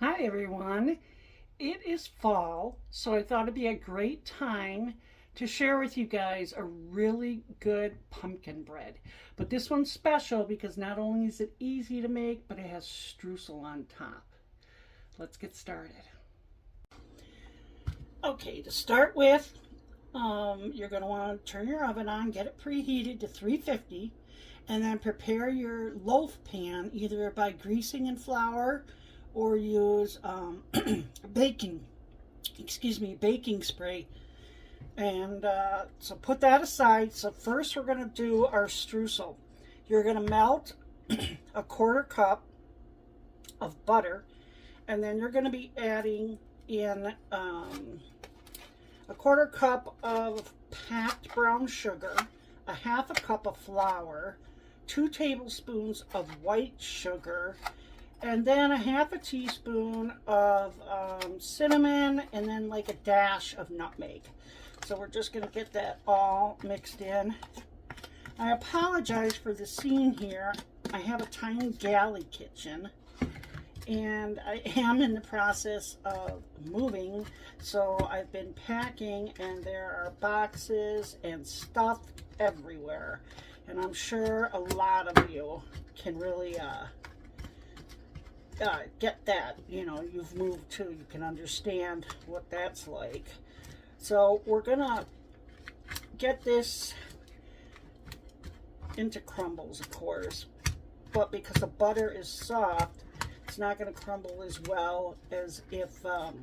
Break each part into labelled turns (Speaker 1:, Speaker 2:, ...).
Speaker 1: Hi everyone. It is fall, so I thought it'd be a great time to share with you guys a really good pumpkin bread. But this one's special because not only is it easy to make, but it has streusel on top. Let's get started. Okay, to start with, you're going to want to turn your oven on, get it preheated to 350, and then prepare your loaf pan either by greasing in flour or use baking spray. And so put that aside. So first we're going to do our streusel. You're going to melt a quarter cup of butter, and then you're going to be adding in a quarter cup of packed brown sugar, a half a cup of flour, 2 tablespoons of white sugar, and then a half a teaspoon of cinnamon, and then like a dash of nutmeg. So we're just going to get that all mixed in. I apologize for the scene here. I have a tiny galley kitchen, and I am in the process of moving, so I've been packing, and there are boxes and stuff everywhere. And I'm sure a lot of you can really get that. You know, you've moved too, you can understand what that's like. So we're gonna get this into crumbles, of course, but because the butter is soft, it's not going to crumble as well as if well,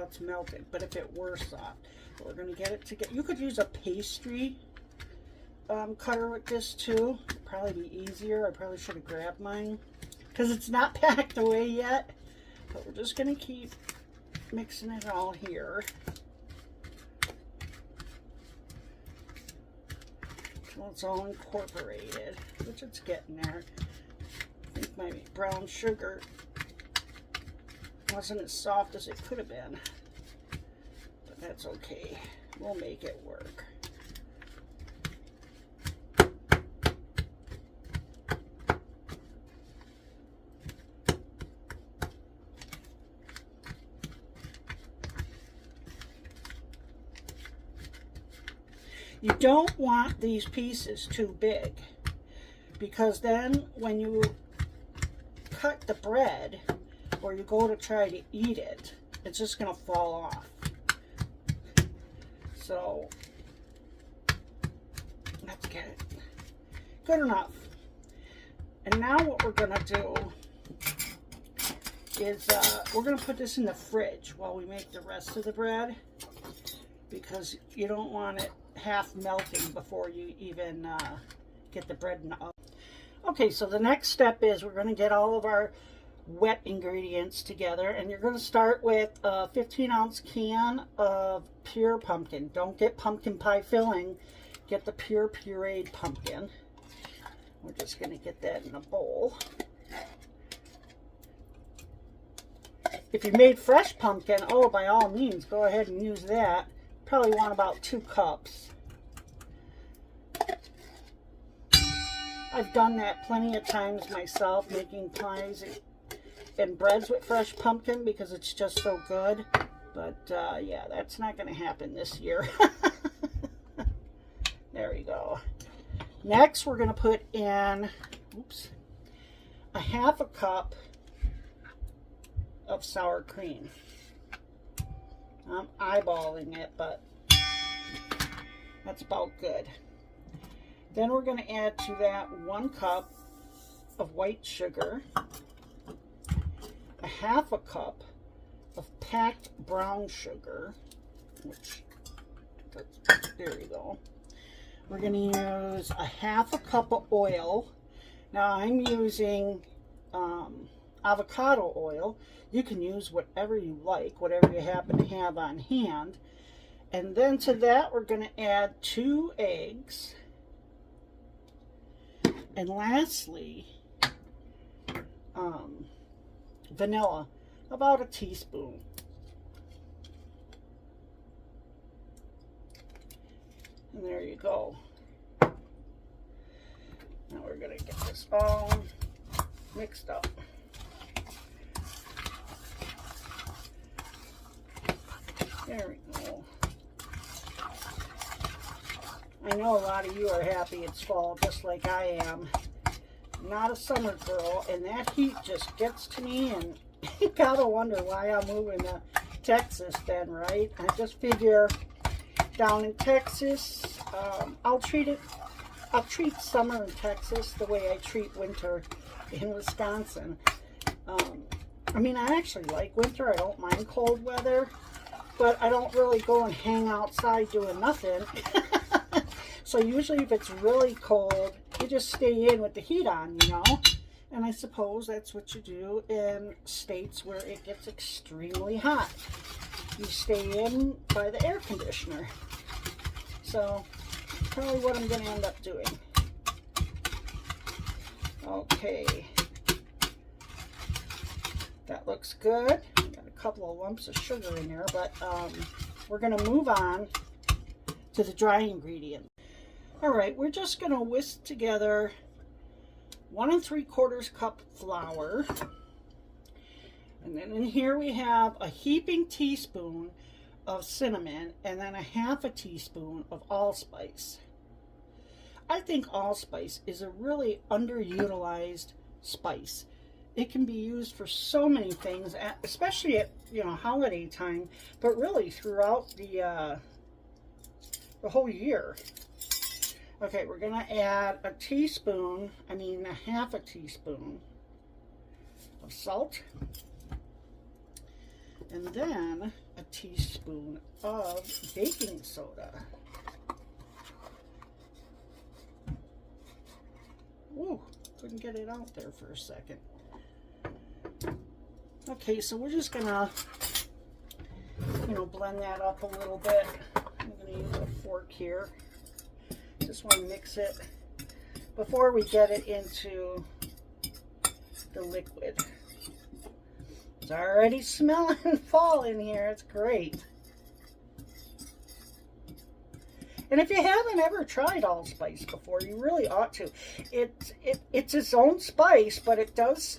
Speaker 1: it's melted, but if it were soft. So we're going to get it to get, you could use a pastry cutter with this too. It'd probably be easier. I probably should have grabbed mine because it's not packed away yet, but we're just going to keep mixing it all here until it's all incorporated, which it's getting there. I think my brown sugar wasn't as soft as it could have been, but that's okay. We'll make it work. You don't want these pieces too big, because then when you cut the bread or you go to try to eat it, it's just going to fall off. So let's get it good enough. And now what we're going to do is we're going to put this in the fridge while we make the rest of the bread, because you don't want it half melting before you even get the bread in the oven. Okay, so the next step is we're going to get all of our wet ingredients together, and you're going to start with a 15-ounce can of pure pumpkin. Don't get pumpkin pie filling, get the pure pureed pumpkin. We're just going to get that in a bowl. If you made fresh pumpkin, oh, by all means, go ahead and use that. Probably want about 2 cups. I've done that plenty of times myself, making pies and breads with fresh pumpkin because it's just so good. But yeah, that's not going to happen this year. There we go. Next, we're going to put in, a half a cup of sour cream. I'm eyeballing it, but that's about good. Then we're going to add to that 1 cup of white sugar, a half a cup of packed brown sugar, which, there we go. We're going to use a half a cup of oil. Now I'm using avocado oil. You can use whatever you like, whatever you happen to have on hand. And then to that we're going to add 2 eggs. And lastly, vanilla, about a teaspoon. And there you go. Now we're going to get this all mixed up. There we go. I know a lot of you are happy it's fall, just like I am. Not a summer girl, and that heat just gets to me, and you gotta wonder why I'm moving to Texas then, right? I just figure down in Texas, I'll treat summer in Texas the way I treat winter in Wisconsin. I mean, I actually like winter. I don't mind cold weather, but I don't really go and hang outside doing nothing. So usually if it's really cold, you just stay in with the heat on, you know? And I suppose that's what you do in states where it gets extremely hot. You stay in by the air conditioner. So probably what I'm going to end up doing. Okay. That looks good. Got a couple of lumps of sugar in there, but we're going to move on to the dry ingredient. All right, we're just going to whisk together 1 3/4 cup flour. And then in here we have a heaping teaspoon of cinnamon and then a 1/2 teaspoon of allspice. I think allspice is a really underutilized spice. It can be used for so many things, especially at, you know, holiday time, but really throughout the whole year. Okay, we're going to add a 1/2 teaspoon of salt. And then a teaspoon of baking soda. Ooh, couldn't get it out there for a second. Okay, so we're just going to, you know, blend that up a little bit. I'm going to use a fork here. Just want to mix it before we get it into the liquid. It's already smelling fall in here. It's great. And if you haven't ever tried allspice before, you really ought to. It's its own spice, but it does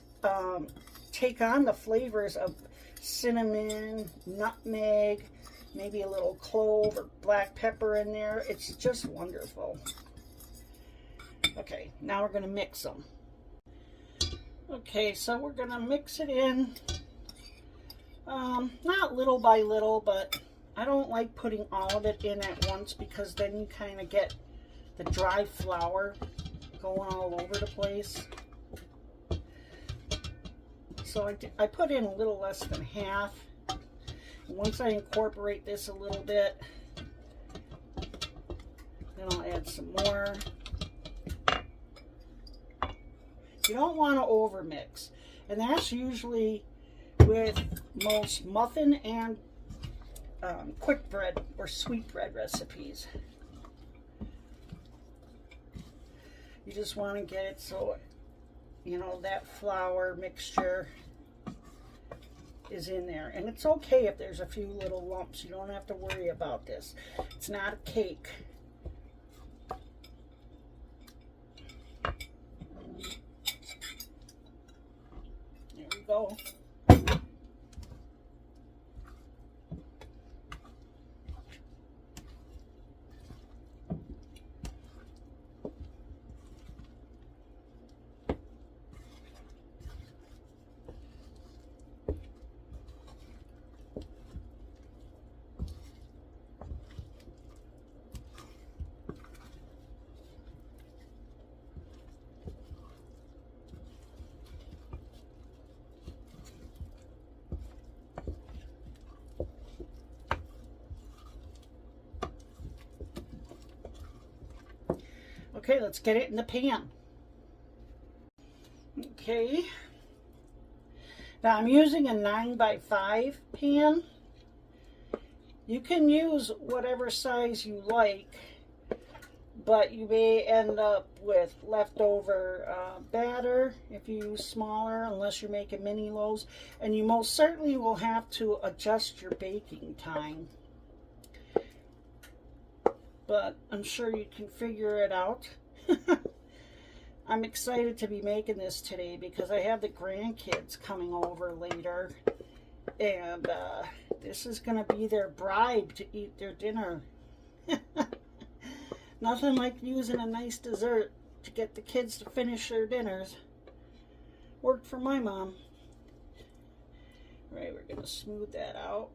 Speaker 1: take on the flavors of cinnamon, nutmeg, maybe a little clove or black pepper in there. It's just wonderful. Okay, now we're going to mix them. Okay, so we're going to mix it in, not little by little, but I don't like putting all of it in at once because then you kind of get the dry flour going all over the place. So I put in a little less than half. Once I incorporate this a little bit, then I'll add some more. You don't want to overmix, and that's usually with most muffin and quick bread or sweet bread recipes. You just want to get it so, you know, that flour mixture is in there. And it's okay if there's a few little lumps. You don't have to worry about this. It's not a cake. There we go. Okay, let's get it in the pan. Okay. Now I'm using a 9x5 pan. You can use whatever size you like, but you may end up with leftover batter if you use smaller, unless you're making mini loaves. And you most certainly will have to adjust your baking time. But I'm sure you can figure it out. I'm excited to be making this today because I have the grandkids coming over later, and This is going to be their bribe to eat their dinner. Nothing like using a nice dessert to get the kids to finish their dinners. Worked for my mom. Right, we're going to smooth that out.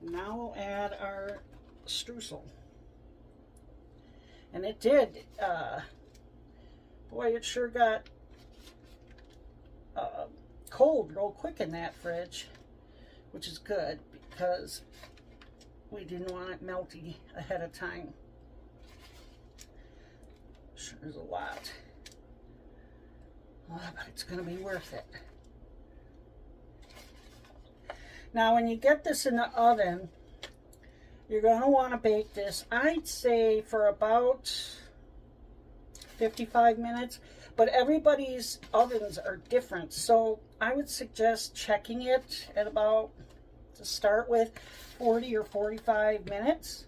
Speaker 1: Now we'll add our streusel. And it did, boy, it sure got cold real quick in that fridge, which is good because we didn't want it melty ahead of time. Sure is a lot. Oh, but it's going to be worth it. Now, when you get this in the oven, you're going to want to bake this, I'd say, for about 55 minutes. But everybody's ovens are different. So I would suggest checking it at about, to start with, 40 or 45 minutes.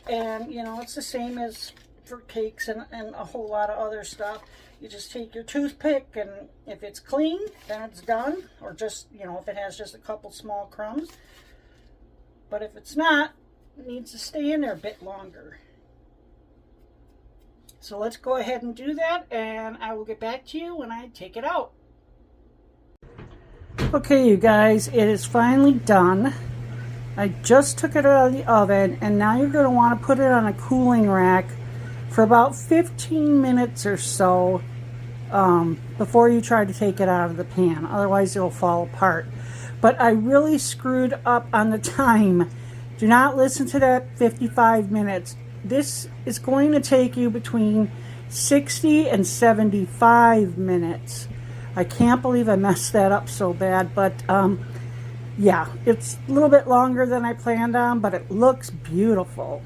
Speaker 1: And, you know, it's the same as for cakes and a whole lot of other stuff. You just take your toothpick, and if it's clean, then it's done. Or just, you know, if it has just a couple small crumbs. But if it's not, it needs to stay in there a bit longer. So let's go ahead and do that, and I will get back to you when I take it out. Okay, you guys, it is finally done. I just took it out of the oven, and now you're going to want to put it on a cooling rack for about 15 minutes or so before you try to take it out of the pan. Otherwise, it'll fall apart. But I really screwed up on the time. Do not listen to that 55 minutes. This is going to take you between 60 and 75 minutes. I can't believe I messed that up so bad, but yeah, it's a little bit longer than I planned on, but it looks beautiful.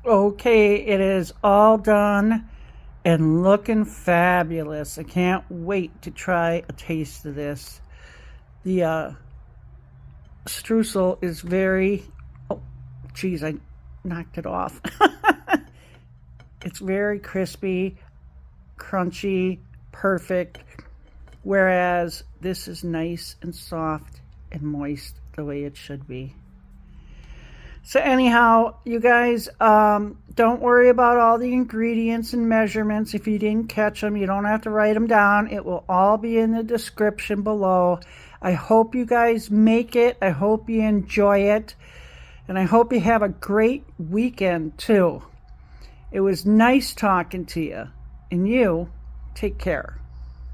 Speaker 1: Okay, it is all done and looking fabulous. I can't wait to try a taste of this. The streusel is very, oh geez, I knocked it off. It's very crispy, crunchy, perfect, whereas this is nice and soft and moist the way it should be. So anyhow, you guys, don't worry about all the ingredients and measurements. If you didn't catch them, you don't have to write them down. It will all be in the description below. I hope you guys make it. I hope you enjoy it. And I hope you have a great weekend, too. It was nice talking to you. And you, take care.